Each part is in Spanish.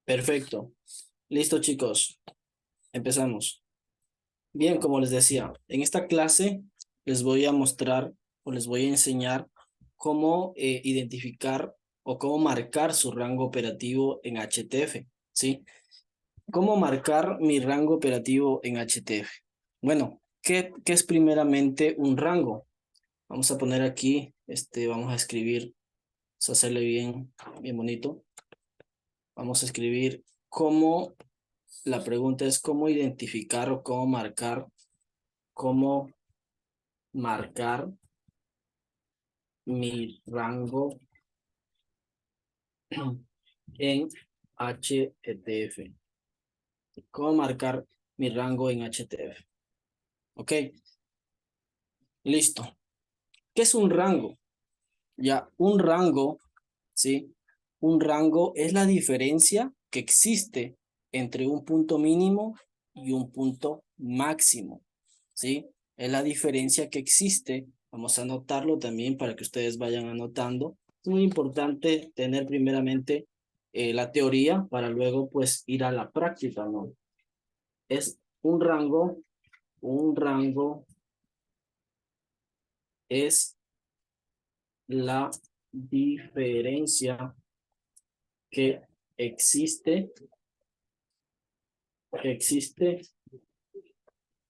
Perfecto. Listo, chicos. Empezamos. Bien, como les decía, en esta clase les voy a mostrar o les voy a enseñar cómo identificar o cómo marcar su rango operativo en HTF, ¿sí? ¿Cómo marcar mi rango operativo en HTF? Bueno, ¿qué es primeramente un rango? Vamos a poner aquí, vamos a escribir, vamos a hacerle bien bonito. Vamos a escribir cómo, la pregunta es cómo identificar o cómo marcar mi rango en HTF. ¿Cómo marcar mi rango en HTF? Ok, listo. ¿Qué es un rango? Ya, un rango, ¿sí? Un rango es la diferencia que existe entre un punto mínimo y un punto máximo, ¿sí? Es la diferencia que existe. Vamos a anotarlo también para que ustedes vayan anotando. Es muy importante tener primeramente la teoría para luego pues ir a la práctica, ¿no? Es un rango es la diferencia que existe, que existe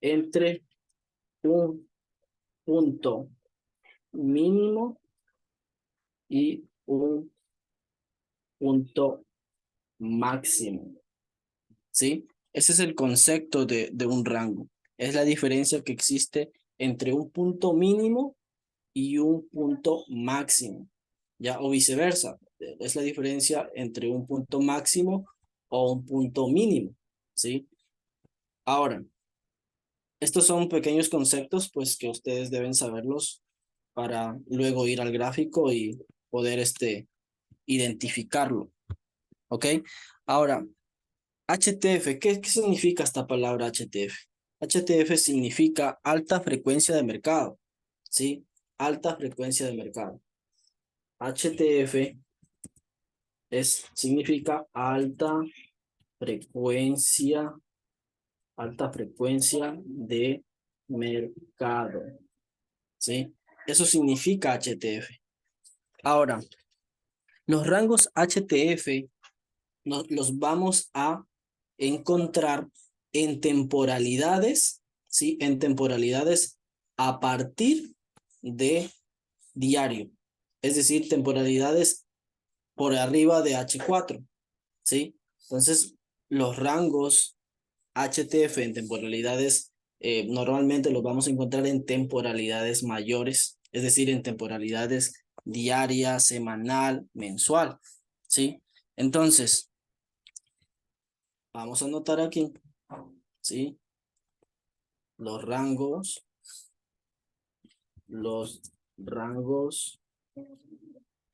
entre un punto mínimo y un punto máximo, ¿sí? Ese es el concepto de un rango. Es la diferencia que existe entre un punto mínimo y un punto máximo, ¿ya? O viceversa. Es la diferencia entre un punto máximo o un punto mínimo, ¿sí? Ahora, estos son pequeños conceptos, pues, que ustedes deben saberlos para luego ir al gráfico y poder, identificarlo, ¿ok? Ahora, HTF, ¿qué significa esta palabra HTF? HTF significa alta frecuencia de mercado, ¿sí? Alta frecuencia de mercado. HTF significa frecuencia, alta frecuencia de mercado, ¿sí? Eso significa HTF. Ahora, los rangos HTF los vamos a encontrar en temporalidades, ¿sí? En temporalidades a partir de diario, es decir, temporalidades por arriba de H4, ¿sí? Entonces, los rangos HTF en temporalidades normalmente los vamos a encontrar en temporalidades mayores, es decir, en temporalidades diaria, semanal, mensual, ¿sí? Entonces, vamos a anotar aquí, ¿sí? Los rangos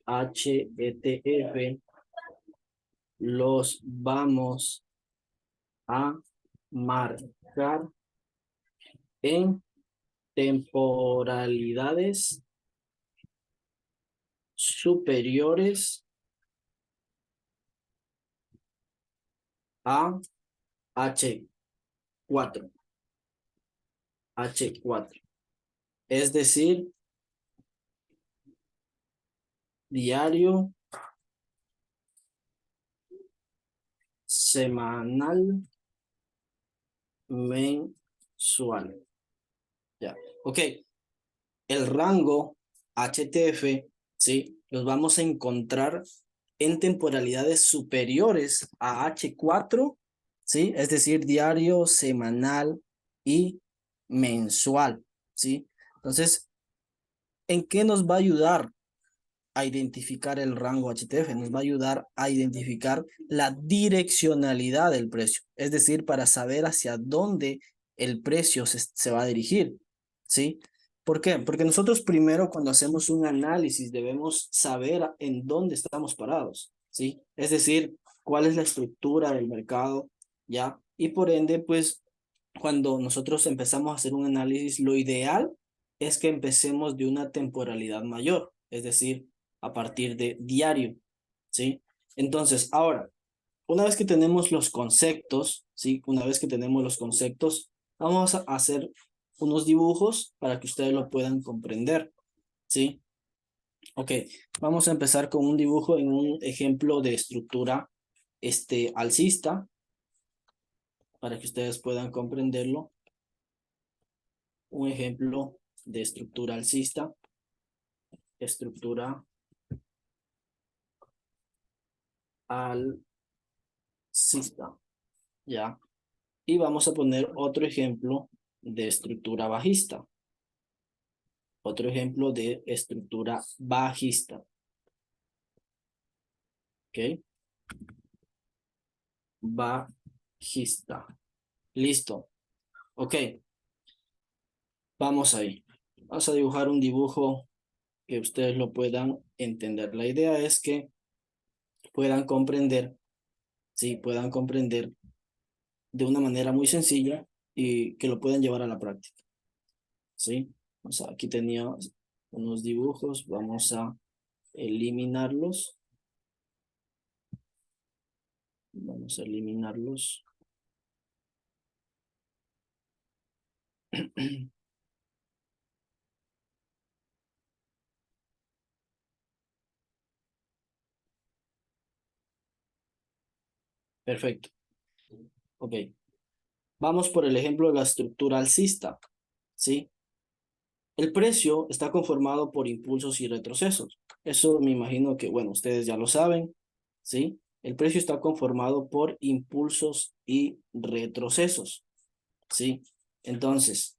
HTF los vamos a marcar en temporalidades superiores a H4. H4. Es decir, diario, semanal, mensual. Ya. Ok. El rango HTF, ¿sí? Los vamos a encontrar en temporalidades superiores a H4, ¿sí? Es decir, diario, semanal y mensual, ¿sí? Entonces, ¿en qué nos va a ayudar a identificar el rango HTF? Nos va a ayudar a identificar la direccionalidad del precio, es decir, para saber hacia dónde el precio se va a dirigir, ¿sí? ¿Por qué? Porque nosotros primero cuando hacemos un análisis debemos saber en dónde estamos parados, ¿sí? Es decir, cuál es la estructura del mercado, ¿ya? Y por ende, pues, cuando nosotros empezamos a hacer un análisis, lo ideal es que empecemos de una temporalidad mayor, es decir, a partir de diario, ¿sí? Entonces, ahora, una vez que tenemos los conceptos, ¿sí? Una vez que tenemos los conceptos, vamos a hacer unos dibujos para que ustedes lo puedan comprender, ¿sí? Ok, vamos a empezar con un dibujo en un ejemplo de estructura alcista, para que ustedes puedan comprenderlo. Un ejemplo de estructura alcista, estructura alcista, ¿ya? Y vamos a poner otro ejemplo de estructura bajista. Otro ejemplo de estructura bajista. ¿Ok? Bajista. Listo. Ok. Vamos ahí. Vamos a dibujar un dibujo que ustedes lo puedan entender. La idea es que puedan comprender, sí, puedan comprender de una manera muy sencilla y que lo puedan llevar a la práctica. ¿Sí? O sea, aquí tenía unos dibujos. Vamos a eliminarlos. Vamos a eliminarlos. Perfecto. Ok. Vamos por el ejemplo de la estructura alcista. ¿Sí? El precio está conformado por impulsos y retrocesos. Eso me imagino que, bueno, ustedes ya lo saben. ¿Sí? El precio está conformado por impulsos y retrocesos. ¿Sí? Entonces,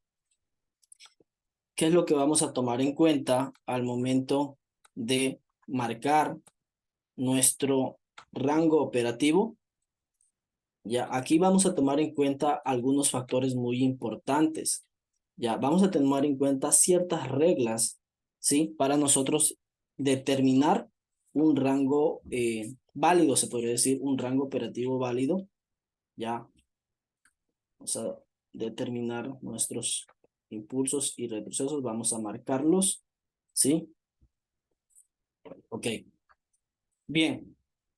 ¿qué es lo que vamos a tomar en cuenta al momento de marcar nuestro rango operativo? Ya, aquí vamos a tomar en cuenta algunos factores muy importantes. Ya, vamos a tomar en cuenta ciertas reglas, ¿sí? Para nosotros determinar un rango válido, se podría decir, un rango operativo válido. Ya, vamos a determinar nuestros impulsos y retrocesos, vamos a marcarlos, ¿sí? Ok. Bien,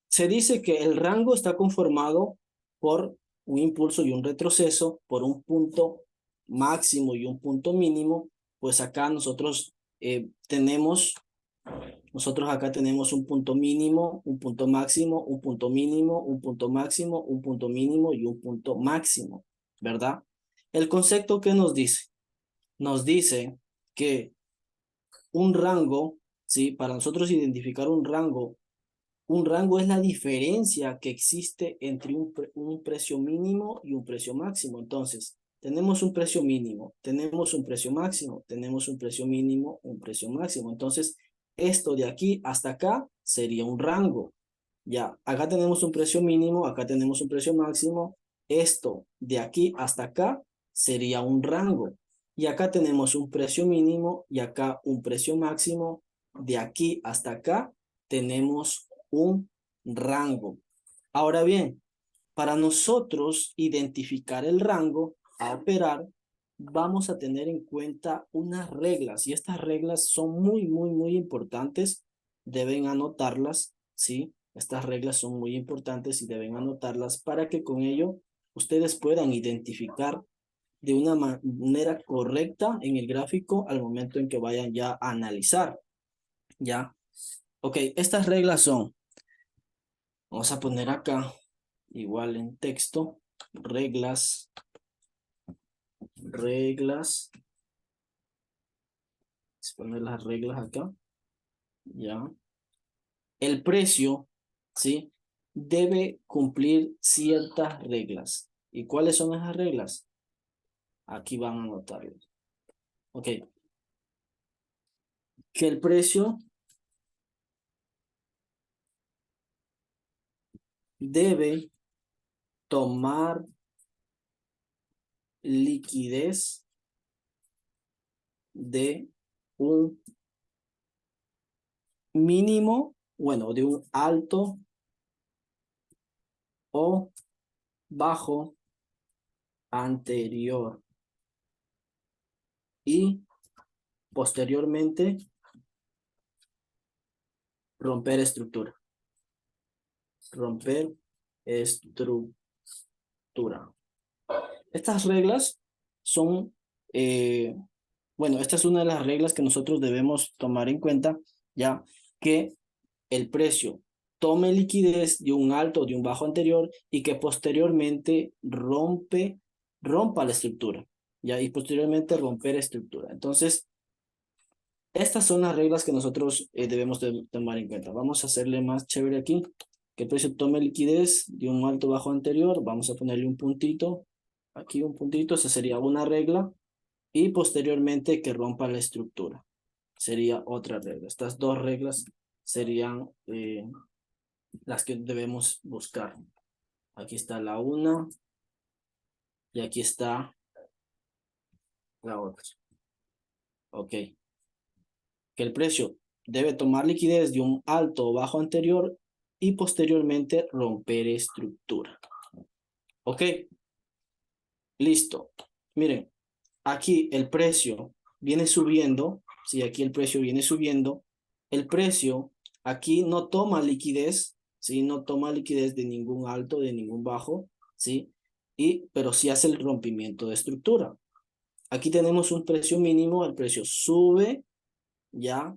se dice que el rango está conformado por un impulso y un retroceso, por un punto máximo y un punto mínimo. Pues acá nosotros acá tenemos un punto mínimo, un punto máximo, un punto mínimo, un punto máximo, un punto mínimo y un punto máximo, ¿verdad? El concepto que nos dice que un rango, ¿sí? Para nosotros identificar un rango es la diferencia que existe entre un precio mínimo y un precio máximo. Entonces, tenemos un precio mínimo, tenemos un precio máximo, tenemos un precio mínimo, un precio máximo. Entonces, esto de aquí hasta acá sería un rango. Ya, acá tenemos un precio mínimo, acá tenemos un precio máximo. Esto de aquí hasta acá sería un rango. Y acá tenemos un precio mínimo y acá un precio máximo. De aquí hasta acá tenemos un rango. Ahora bien, para nosotros identificar el rango a operar, vamos a tener en cuenta unas reglas y estas reglas son muy importantes. Deben anotarlas, ¿sí? Estas reglas son muy importantes y deben anotarlas para que con ello ustedes puedan identificar de una manera correcta en el gráfico al momento en que vayan ya a analizar, ¿ya? Ok, estas reglas son, vamos a poner acá, igual en texto, reglas, reglas, vamos a poner las reglas acá, ¿ya? El precio, ¿sí? Debe cumplir ciertas reglas. ¿Y cuáles son esas reglas? Aquí van a anotarlas. Ok. Que el precio debe tomar liquidez de un mínimo, bueno, de un alto o bajo anterior y posteriormente romper estructura. Romper estructura. Estas reglas son, bueno, esta es una de las reglas que nosotros debemos tomar en cuenta, ya que el precio tome liquidez de un alto o de un bajo anterior y que posteriormente rompa la estructura, ya, y posteriormente romper estructura. Entonces, estas son las reglas que nosotros debemos de tomar en cuenta. Vamos a hacerle más chévere aquí, que el precio tome liquidez de un alto o bajo anterior. Vamos a ponerle un puntito, aquí un puntito, esa sería una regla, y posteriormente que rompa la estructura. Sería otra regla. Estas dos reglas serían las que debemos buscar. Aquí está la una y aquí está la otra. Ok. Que el precio debe tomar liquidez de un alto o bajo anterior y posteriormente romper estructura. Ok. Listo. Miren, aquí el precio viene subiendo. Si aquí el precio viene subiendo, el precio aquí no toma liquidez, ¿sí? No toma liquidez de ningún alto, de ningún bajo, ¿sí? Pero sí hace el rompimiento de estructura. Aquí tenemos un precio mínimo, el precio sube, ya,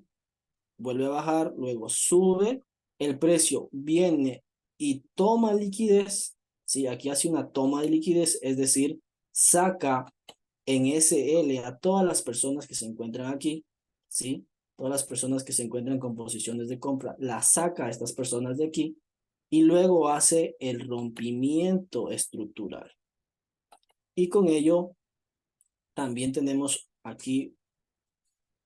vuelve a bajar, luego sube, el precio viene y toma liquidez, ¿sí? Aquí hace una toma de liquidez, es decir, saca en SL a todas las personas que se encuentran aquí, ¿sí? Todas las personas que se encuentran con posiciones de compra, las saca a estas personas de aquí y luego hace el rompimiento estructural. Y con ello también tenemos aquí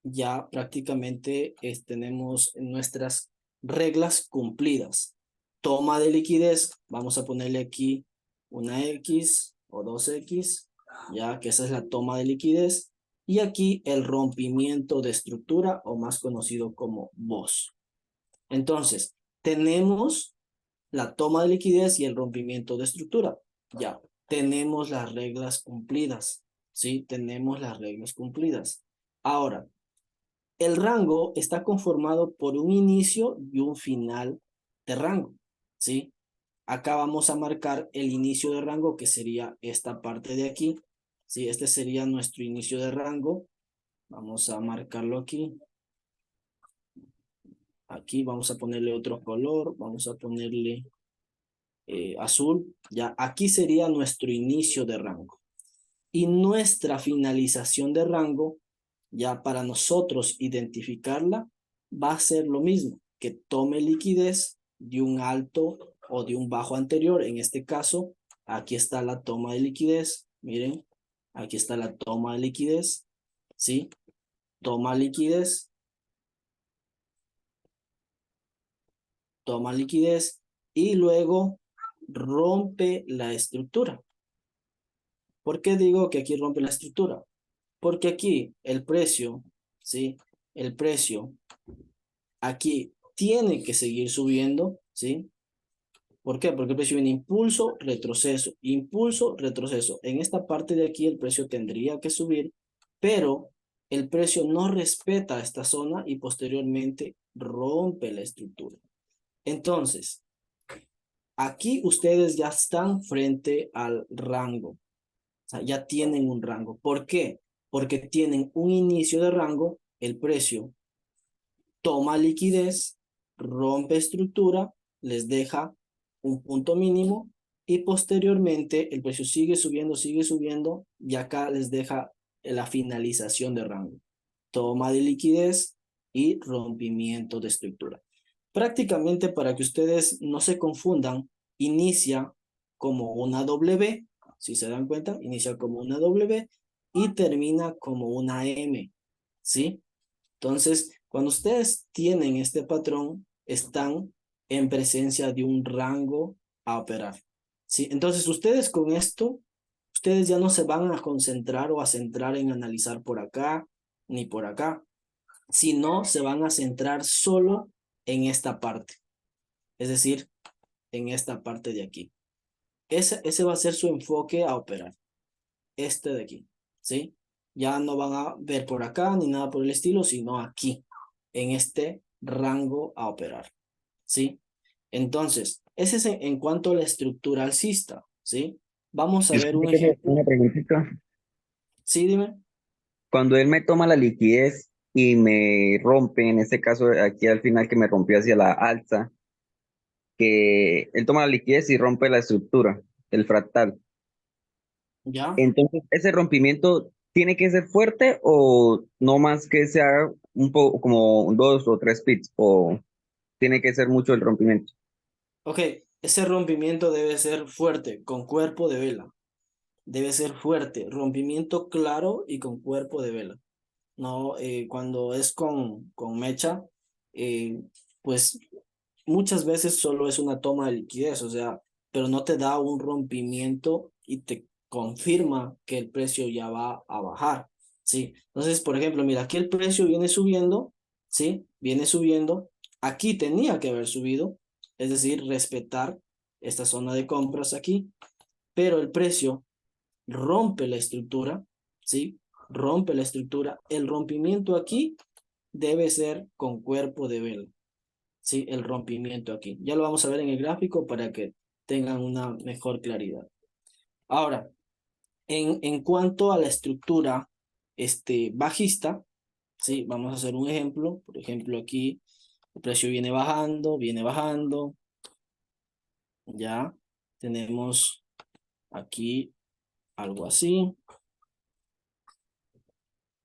ya prácticamente tenemos nuestras reglas cumplidas. Toma de liquidez, vamos a ponerle aquí una X o 2X, ya que esa es la toma de liquidez. Y aquí el rompimiento de estructura o más conocido como BOS. Entonces, tenemos la toma de liquidez y el rompimiento de estructura. Ya, tenemos las reglas cumplidas. ¿Sí? Tenemos las reglas cumplidas. Ahora, el rango está conformado por un inicio y un final de rango, ¿sí? Acá vamos a marcar el inicio de rango, que sería esta parte de aquí, ¿sí? Este sería nuestro inicio de rango. Vamos a marcarlo aquí. Aquí vamos a ponerle otro color, vamos a ponerle azul. Ya, aquí sería nuestro inicio de rango. Y nuestra finalización de rango, ya para nosotros identificarla, va a ser lo mismo, que tome liquidez de un alto o de un bajo anterior. En este caso, aquí está la toma de liquidez. Miren, aquí está la toma de liquidez. ¿Sí? Toma liquidez. Toma liquidez y luego rompe la estructura. ¿Por qué digo que aquí rompe la estructura? Porque aquí el precio, ¿sí? El precio aquí tiene que seguir subiendo, ¿sí? ¿Por qué? Porque el precio viene impulso, retroceso. En esta parte de aquí el precio tendría que subir, pero el precio no respeta esta zona y posteriormente rompe la estructura. Entonces, aquí ustedes ya están frente al rango. O sea, ya tienen un rango. ¿Por qué? Porque tienen un inicio de rango, el precio toma liquidez, rompe estructura, les deja un punto mínimo y posteriormente el precio sigue subiendo y acá les deja la finalización de rango. Toma de liquidez y rompimiento de estructura. Prácticamente para que ustedes no se confundan, inicia como una W, si se dan cuenta, inicia como una W y termina como una M, ¿sí? Entonces, cuando ustedes tienen este patrón, están en presencia de un rango a operar, ¿sí? Entonces, ustedes con esto, ustedes ya no se van a concentrar o a centrar en analizar por acá ni por acá, sino se van a centrar solo en esta parte, es decir, en esta parte de aquí. Ese va a ser su enfoque a operar, este de aquí, ¿sí? Ya no van a ver por acá ni nada por el estilo, sino aquí, en este rango a operar, ¿sí? Entonces, ese es en cuanto a la estructura alcista, ¿sí? Vamos a ver un Disculpe que ejemplo. una preguntita. Sí, dime. Cuando él me toma la liquidez y me rompe, en este caso aquí al final que me rompió hacia la alza, que él toma la liquidez y rompe la estructura, el fractal. ¿Ya? Entonces, ¿ese rompimiento tiene que ser fuerte o no más que sea un poco como 2 o 3 pips o tiene que ser mucho el rompimiento? Ok, ese rompimiento debe ser fuerte, con cuerpo de vela. Debe ser fuerte, rompimiento claro y con cuerpo de vela. No, cuando es con mecha, eh, pues muchas veces solo es una toma de liquidez, o sea, pero no te da un rompimiento y te confirma que el precio ya va a bajar, ¿sí? Entonces, por ejemplo, mira, aquí el precio viene subiendo, ¿sí? Viene subiendo, aquí tenía que haber subido, es decir, respetar esta zona de compras aquí, pero el precio rompe la estructura, ¿sí? Rompe la estructura. El rompimiento aquí debe ser con cuerpo de vela, ¿sí? El rompimiento aquí. Ya lo vamos a ver en el gráfico para que tengan una mejor claridad. Ahora, en cuanto a la estructura bajista, ¿sí? Vamos a hacer un ejemplo. Por ejemplo, aquí el precio viene bajando, ya tenemos aquí algo así,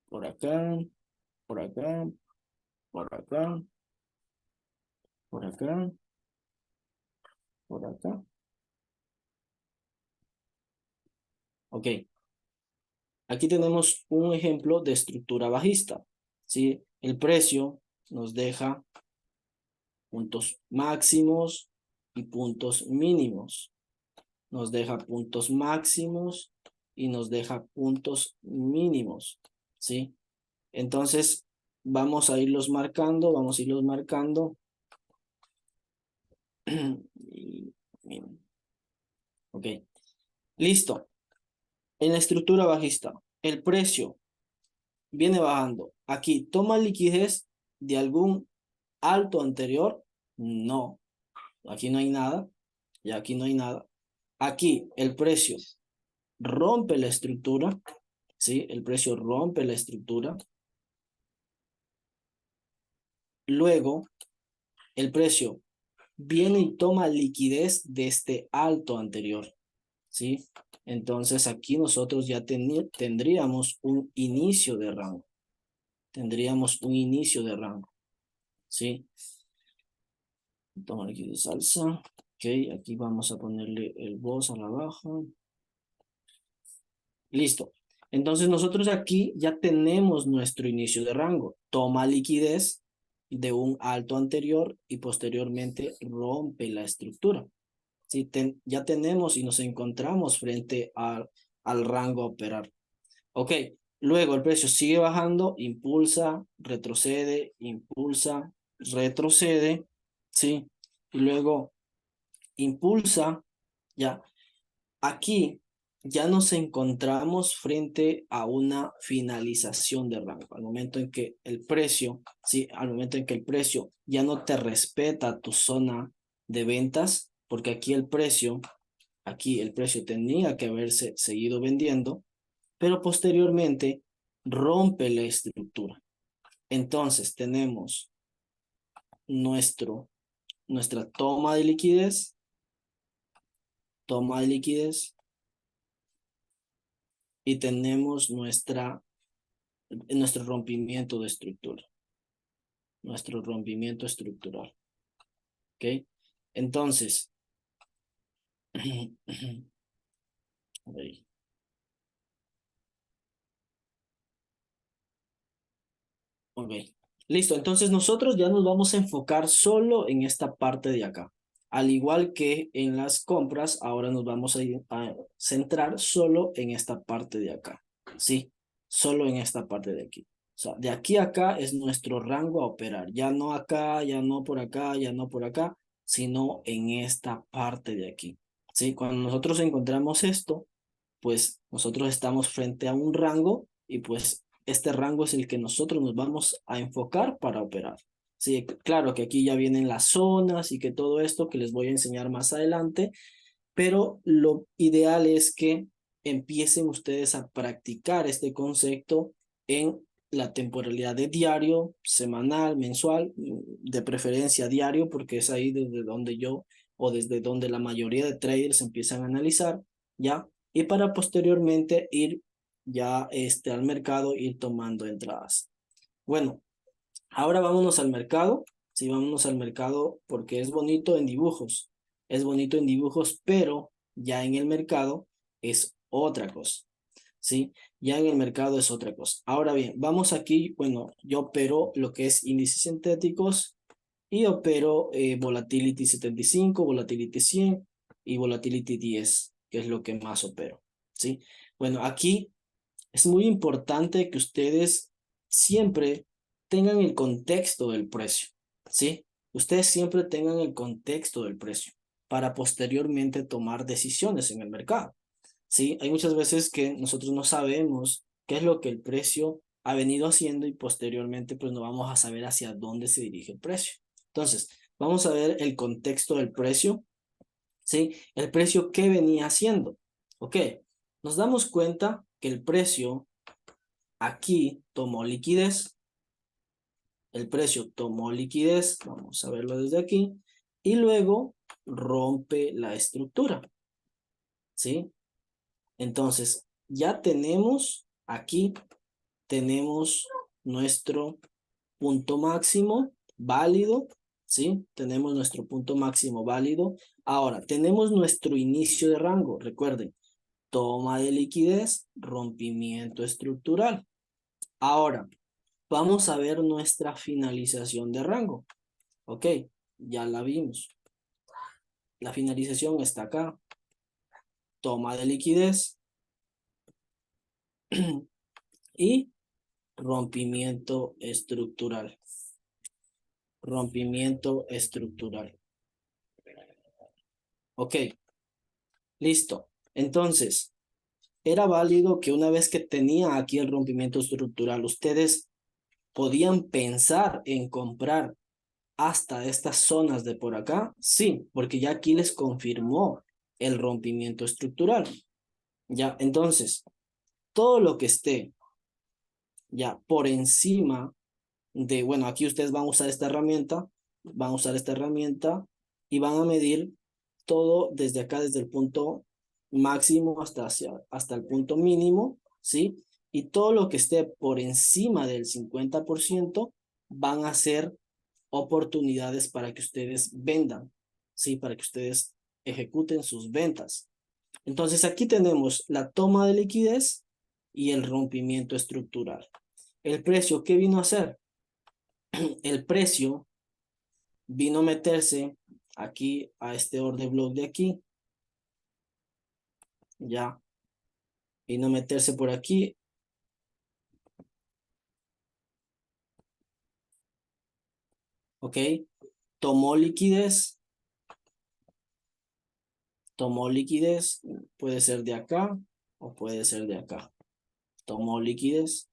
por acá, por acá, por acá, por acá, por acá. Ok, aquí tenemos un ejemplo de estructura bajista. ¿Sí? El precio nos deja puntos máximos y puntos mínimos. Nos deja puntos máximos y nos deja puntos mínimos. ¿Sí? Entonces, vamos a irlos marcando, vamos a irlos marcando. Y, ok, listo. En la estructura bajista, el precio viene bajando. Aquí, ¿toma liquidez de algún alto anterior? No, aquí no hay nada. Y aquí no hay nada. Aquí el precio rompe la estructura. ¿Sí? El precio rompe la estructura. Luego, el precio viene y toma liquidez de este alto anterior. ¿Sí? Entonces aquí nosotros ya tendríamos un inicio de rango. Tendríamos un inicio de rango. ¿Sí? Toma aquí de salsa. Ok, aquí vamos a ponerle el boss a la baja. Listo. Entonces nosotros aquí ya tenemos nuestro inicio de rango. Toma liquidez de un alto anterior y posteriormente rompe la estructura. ¿Sí? Ya tenemos y nos encontramos frente al rango a operar. Ok, luego el precio sigue bajando, impulsa, retrocede, impulsa, retrocede, ¿sí? Y luego impulsa, ya. Aquí ya nos encontramos frente a una finalización de rango. Al momento en que el precio, ¿sí? Al momento en que el precio ya no te respeta tu zona de ventas, porque aquí el precio tenía que haberse seguido vendiendo, pero posteriormente rompe la estructura. Entonces tenemos nuestra toma de liquidez y tenemos nuestro rompimiento de estructura, nuestro rompimiento estructural. ¿Ok? Entonces, ahí, ok. Listo, entonces nosotros ya nos vamos a enfocar solo en esta parte de acá. Al igual que en las compras, ahora nos vamos a centrar solo en esta parte de acá. ¿Sí? Solo en esta parte de aquí. O sea, de aquí a acá es nuestro rango a operar. Ya no acá, ya no por acá, ya no por acá, sino en esta parte de aquí. ¿Sí? Cuando nosotros encontramos esto, pues nosotros estamos frente a un rango y pues este rango es el que nosotros nos vamos a enfocar para operar. Sí, claro que aquí ya vienen las zonas y que todo esto que les voy a enseñar más adelante, pero lo ideal es que empiecen ustedes a practicar este concepto en la temporalidad de diario, semanal, mensual, de preferencia diario, porque es ahí desde donde yo o desde donde la mayoría de traders empiezan a analizar, ¿ya? Y para posteriormente ir ya al mercado, ir tomando entradas. Bueno, ahora vámonos al mercado. Sí, vámonos al mercado porque es bonito en dibujos. Es bonito en dibujos, pero ya en el mercado es otra cosa. ¿Sí? Ya en el mercado es otra cosa. Ahora bien, vamos aquí. Bueno, yo opero lo que es índices sintéticos y opero Volatility 75, Volatility 100 y Volatility 10, que es lo que más opero. ¿Sí? Bueno, aquí es muy importante que ustedes siempre tengan el contexto del precio, ¿sí? Ustedes siempre tengan el contexto del precio para posteriormente tomar decisiones en el mercado, ¿sí? Hay muchas veces que nosotros no sabemos qué es lo que el precio ha venido haciendo y posteriormente pues no vamos a saber hacia dónde se dirige el precio. Entonces, vamos a ver el contexto del precio, ¿sí? El precio que venía haciendo, ¿ok? Nos damos cuenta que el precio aquí tomó liquidez, el precio tomó liquidez, vamos a verlo desde aquí, y luego rompe la estructura, ¿sí? Entonces, ya tenemos aquí, tenemos nuestro punto máximo válido, ¿sí? Tenemos nuestro punto máximo válido. Ahora, tenemos nuestro inicio de rango, recuerden, toma de liquidez, rompimiento estructural. Ahora, vamos a ver nuestra finalización de rango. Ok, ya la vimos. La finalización está acá. Toma de liquidez y rompimiento estructural. Rompimiento estructural. Ok, listo. Entonces, era válido que una vez que tenía aquí el rompimiento estructural, ustedes podían pensar en comprar hasta estas zonas de por acá. Sí, porque ya aquí les confirmó el rompimiento estructural. Ya, entonces, todo lo que esté ya por encima de, bueno, aquí ustedes van a usar esta herramienta, van a usar esta herramienta y van a medir todo desde acá, desde el punto máximo hasta el punto mínimo, ¿sí? Y todo lo que esté por encima del 50% van a ser oportunidades para que ustedes vendan, ¿sí? Para que ustedes ejecuten sus ventas. Entonces aquí tenemos la toma de liquidez y el rompimiento estructural. El precio, ¿qué vino a hacer? El precio vino a meterse aquí a este order block de aquí. Ya. Vino a meterse por aquí. Ok. Tomó liquidez. Tomó liquidez. Puede ser de acá o puede ser de acá. Tomó liquidez.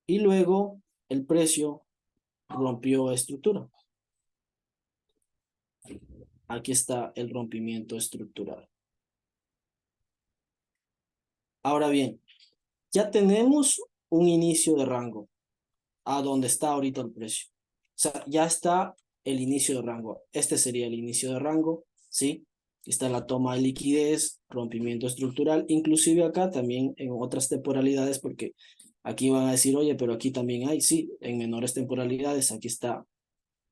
Y luego el precio rompió estructura. Aquí está el rompimiento estructural. Ahora bien, ya tenemos un inicio de rango a donde está ahorita el precio. O sea, ya está el inicio de rango. Este sería el inicio de rango, ¿sí? Está la toma de liquidez, rompimiento estructural, inclusive acá también en otras temporalidades, porque aquí van a decir, oye, pero aquí también hay, sí, en menores temporalidades, aquí está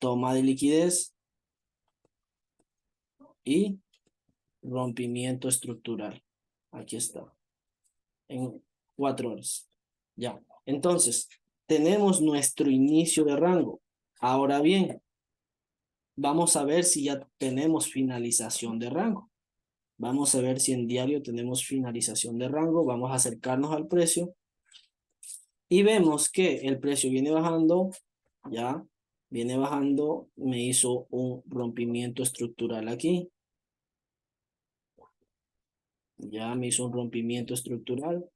toma de liquidez y rompimiento estructural. Aquí está, en 4 horas. Ya, entonces, tenemos nuestro inicio de rango. Ahora bien, vamos a ver si ya tenemos finalización de rango. Vamos a ver si en diario tenemos finalización de rango. Vamos a acercarnos al precio y vemos que el precio viene bajando, ya, viene bajando, me hizo un rompimiento estructural aquí. Ya me hizo un rompimiento estructural.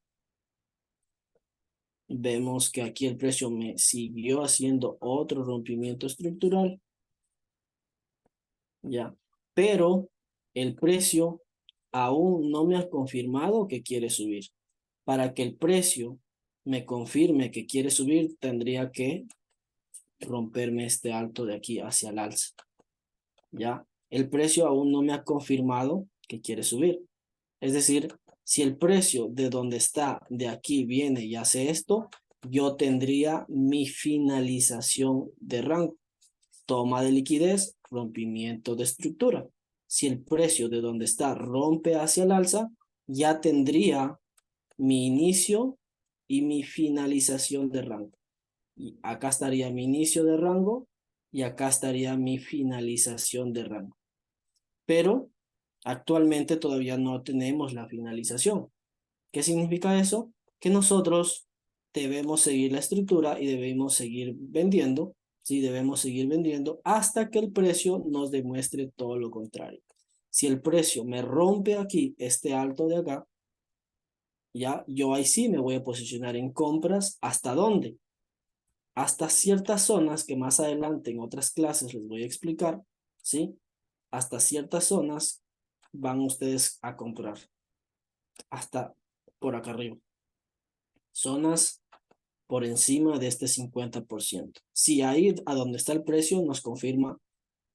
Vemos que aquí el precio me siguió haciendo otro rompimiento estructural, ya, pero el precio aún no me ha confirmado que quiere subir. Para que el precio me confirme que quiere subir, tendría que romperme este alto de aquí hacia el alza, ya. El precio aún no me ha confirmado que quiere subir. Es decir, si el precio de donde está de aquí viene y hace esto, yo tendría mi finalización de rango. Toma de liquidez, rompimiento de estructura. Si el precio de donde está rompe hacia el alza, ya tendría mi inicio y mi finalización de rango. Y acá estaría mi inicio de rango y acá estaría mi finalización de rango. Pero actualmente todavía no tenemos la finalización. ¿Qué significa eso? Que nosotros debemos seguir la estructura y debemos seguir vendiendo, ¿sí? Debemos seguir vendiendo hasta que el precio nos demuestre todo lo contrario. Si el precio me rompe aquí, este alto de acá, ya yo ahí sí me voy a posicionar en compras. ¿Hasta dónde? Hasta ciertas zonas que más adelante en otras clases les voy a explicar, ¿sí? Hasta ciertas zonas van ustedes a comprar. Hasta por acá arriba. Zonas por encima de este 50%. Si ahí a donde está el precio nos confirma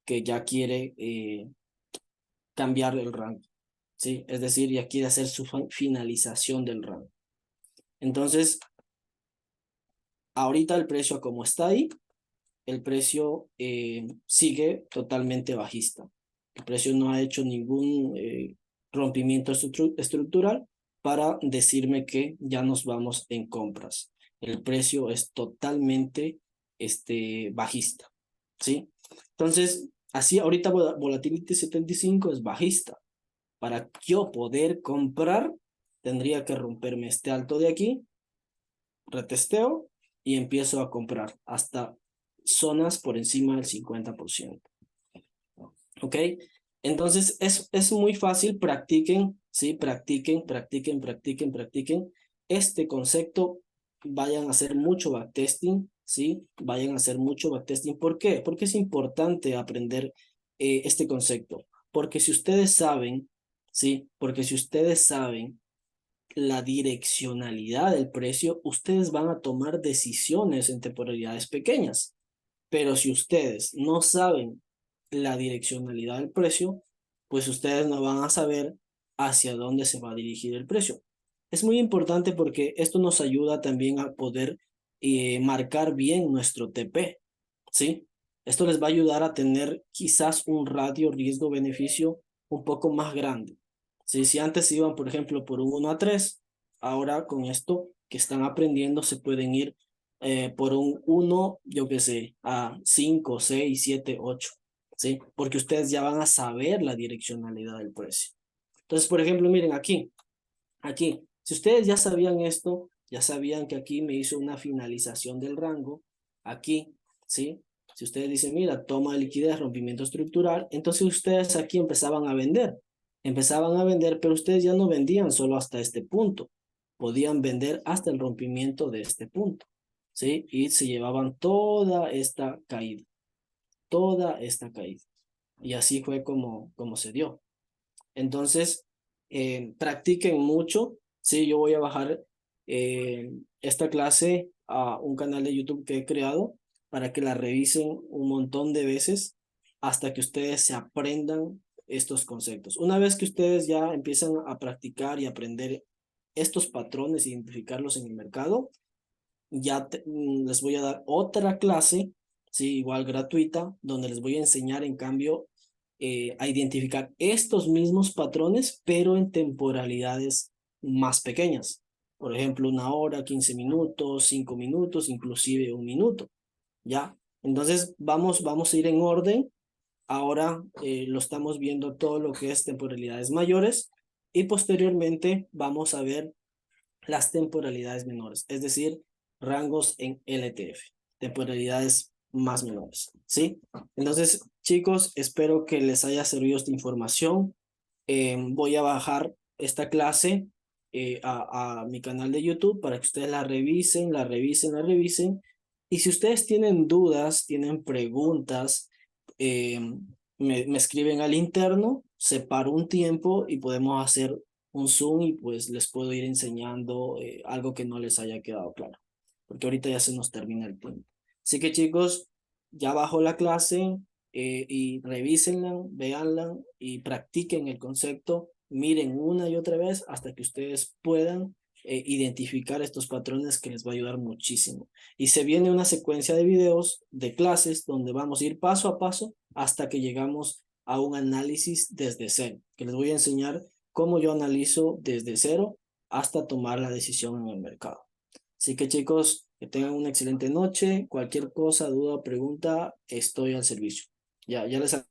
que ya quiere cambiar el rango, ¿sí? Es decir, ya quiere hacer su finalización del rango. Entonces, ahorita el precio como está ahí, el precio sigue totalmente bajista. El precio no ha hecho ningún rompimiento estructural para decirme que ya nos vamos en compras. El precio es totalmente bajista, ¿sí? Entonces, así ahorita Volatility 75 es bajista. Para yo poder comprar, tendría que romperme este alto de aquí, retesteo y empiezo a comprar hasta zonas por encima del 50%. ¿Ok? Entonces es muy fácil, practiquen, ¿sí? Practiquen, practiquen, practiquen, practiquen. Este concepto, vayan a hacer mucho backtesting, ¿sí? Vayan a hacer mucho backtesting. ¿Por qué? Porque es importante aprender este concepto. Porque si ustedes saben, ¿sí? Porque si ustedes saben la direccionalidad del precio, ustedes van a tomar decisiones en temporalidades pequeñas. Pero si ustedes no saben la direccionalidad del precio, pues ustedes no van a saber hacia dónde se va a dirigir el precio. Es muy importante porque esto nos ayuda también a poder marcar bien nuestro TP, ¿sí? Esto les va a ayudar a tener quizás un radio riesgo-beneficio un poco más grande. ¿Sí? Si antes iban, por ejemplo, por un 1 a 3, ahora con esto que están aprendiendo se pueden ir por un 1, yo qué sé, a 5, 6, 7, 8, ¿sí? Porque ustedes ya van a saber la direccionalidad del precio. Entonces, por ejemplo, miren aquí, si ustedes ya sabían esto, ya sabían que aquí me hizo una finalización del rango, aquí, ¿sí? Si ustedes dicen, mira, toma de liquidez, rompimiento estructural, entonces ustedes aquí empezaban a vender, pero ustedes ya no vendían solo hasta este punto, podían vender hasta el rompimiento de este punto, ¿sí? Y se llevaban toda esta caída, toda esta caída. Y así fue como se dio. Entonces, practiquen mucho. Sí, yo voy a bajar esta clase a un canal de YouTube que he creado para que la revisen un montón de veces hasta que ustedes se aprendan estos conceptos. Una vez que ustedes ya empiezan a practicar y aprender estos patrones, identificarlos en el mercado, ya les voy a dar otra clase, sí, igual gratuita, donde les voy a enseñar en cambio a identificar estos mismos patrones, pero en temporalidades más pequeñas. Por ejemplo, 1 hora, 15 minutos, 5 minutos, inclusive 1 minuto, ¿ya? Entonces vamos a ir en orden. Ahora lo estamos viendo todo lo que es temporalidades mayores y posteriormente vamos a ver las temporalidades menores, es decir, rangos en LTF, temporalidades más menores, ¿sí? Entonces, chicos, espero que les haya servido esta información. Voy a bajar esta clase a mi canal de YouTube para que ustedes la revisen, la revisen, la revisen. Y si ustedes tienen dudas, tienen preguntas, eh, me escriben al interno, separo un tiempo y podemos hacer un Zoom y pues les puedo ir enseñando algo que no les haya quedado claro, porque ahorita ya se nos termina el tiempo. Así que chicos, ya bajo la clase y revísenla, véanla y practiquen el concepto, miren una y otra vez hasta que ustedes puedan identificar estos patrones que les va a ayudar muchísimo. Y se viene una secuencia de videos, de clases, donde vamos a ir paso a paso hasta que llegamos a un análisis desde cero, que les voy a enseñar cómo yo analizo desde cero hasta tomar la decisión en el mercado. Así que chicos, que tengan una excelente noche. Cualquier cosa, duda o pregunta, estoy al servicio. Ya les